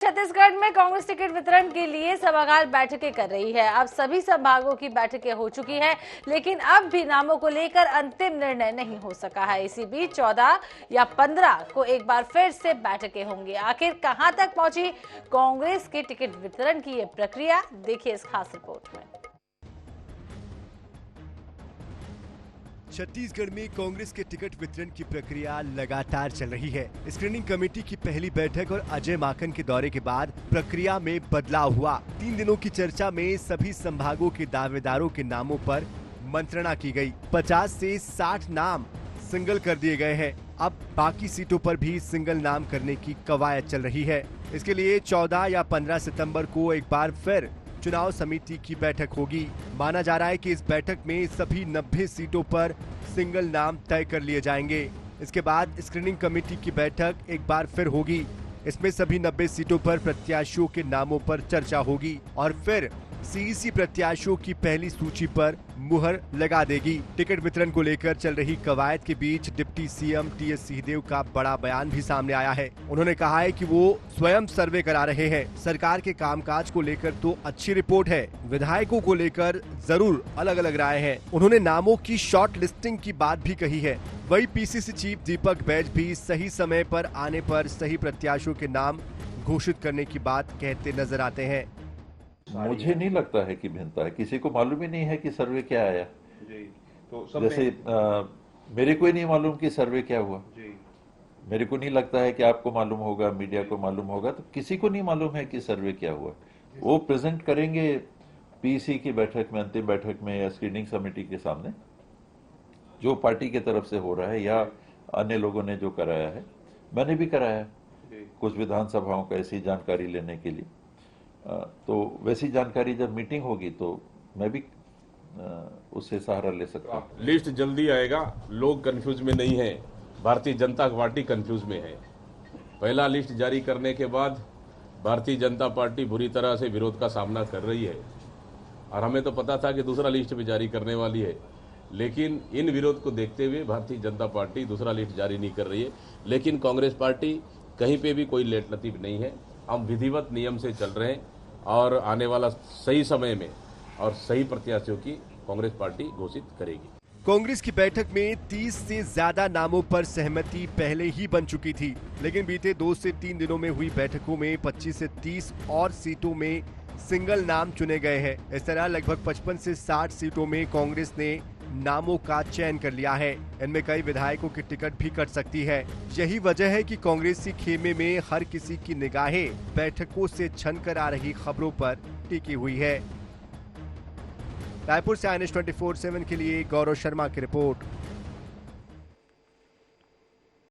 छत्तीसगढ़ में कांग्रेस टिकट वितरण के लिए सभागार बैठकें कर रही है। अब सभी संभागों की बैठकें हो चुकी है, लेकिन अब भी नामों को लेकर अंतिम निर्णय नहीं हो सका है। इसी बीच 14 या 15 को एक बार फिर से बैठकें होंगी। आखिर कहां तक पहुंची कांग्रेस के टिकट वितरण की ये प्रक्रिया, देखिए इस खास रिपोर्ट में। छत्तीसगढ़ में कांग्रेस के टिकट वितरण की प्रक्रिया लगातार चल रही है। स्क्रीनिंग कमेटी की पहली बैठक और अजय माकन के दौरे के बाद प्रक्रिया में बदलाव हुआ। 3 दिनों की चर्चा में सभी संभागों के दावेदारों के नामों पर मंत्रणा की गई। 50 से 60 नाम सिंगल कर दिए गए हैं। अब बाकी सीटों पर भी सिंगल नाम करने की कवायद चल रही है। इसके लिए 14 या 15 सितंबर को एक बार फिर चुनाव समिति की बैठक होगी। माना जा रहा है कि इस बैठक में सभी 90 सीटों पर सिंगल नाम तय कर लिए जाएंगे। इसके बाद स्क्रीनिंग कमेटी की बैठक एक बार फिर होगी। इसमें सभी 90 सीटों पर प्रत्याशियों के नामों पर चर्चा होगी और फिर सीईसी प्रत्याशियों की पहली सूची पर मुहर लगा देगी। टिकट वितरण को लेकर चल रही कवायद के बीच डिप्टी सीएम टीएस सिंहदेव का बड़ा बयान भी सामने आया है। उन्होंने कहा है कि वो स्वयं सर्वे करा रहे हैं। सरकार के कामकाज को लेकर तो अच्छी रिपोर्ट है, विधायकों को लेकर जरूर अलग अलग राय है। उन्होंने नामों की शॉर्ट लिस्टिंग की बात भी कही है। वही पीसीसी चीफ दीपक बैज भी सही समय पर आने पर सही प्रत्याशियों के नाम घोषित करने की बात कहते नजर आते हैं। मुझे नहीं लगता है कि भिन्नता है। किसी को मालूम ही नहीं है कि सर्वे क्या आया जी। तो सब जैसे मेरे को ही नहीं मालूम कि सर्वे क्या हुआ जी। मेरे को नहीं लगता है कि आपको मालूम होगा, मीडिया को मालूम होगा, तो किसी को नहीं मालूम है कि सर्वे क्या हुआ। वो प्रेजेंट करेंगे पीसी की बैठक में, अंतिम बैठक में या स्क्रीनिंग समिति के सामने, जो पार्टी की तरफ से हो रहा है या अन्य लोगों ने जो कराया है। मैंने भी कराया कुछ विधानसभाओं का ऐसी जानकारी लेने के लिए। तो वैसी जानकारी जब मीटिंग होगी तो मैं भी उससे सहारा ले सकता हूँ। लिस्ट जल्दी आएगा, लोग कंफ्यूज में नहीं है। भारतीय जनता पार्टी कंफ्यूज में है। पहला लिस्ट जारी करने के बाद भारतीय जनता पार्टी बुरी तरह से विरोध का सामना कर रही है और हमें तो पता था कि दूसरा लिस्ट भी जारी करने वाली है, लेकिन इन विरोध को देखते हुए भारतीय जनता पार्टी दूसरा लिस्ट जारी नहीं कर रही है। लेकिन कांग्रेस पार्टी कहीं पे भी कोई लेट लतीफ नहीं है। हम विधिवत नियम से चल रहे हैं और आने वाला सही समय में और सही प्रत्याशियों की कांग्रेस पार्टी घोषित करेगी। कांग्रेस की बैठक में 30 से ज्यादा नामों पर सहमति पहले ही बन चुकी थी, लेकिन बीते 2 से 3 दिनों में हुई बैठकों में 25 से 30 और सीटों में सिंगल नाम चुने गए हैं। इस तरह लगभग 55 से 60 सीटों में कांग्रेस ने नामों का चयन कर लिया है। इनमें कई विधायकों की टिकट भी कट सकती है। यही वजह है कि कांग्रेसी खेमे में हर किसी की निगाहें बैठकों से छनकर आ रही खबरों पर टिकी हुई है। रायपुर से INS 24/7 के लिए गौरव शर्मा की रिपोर्ट।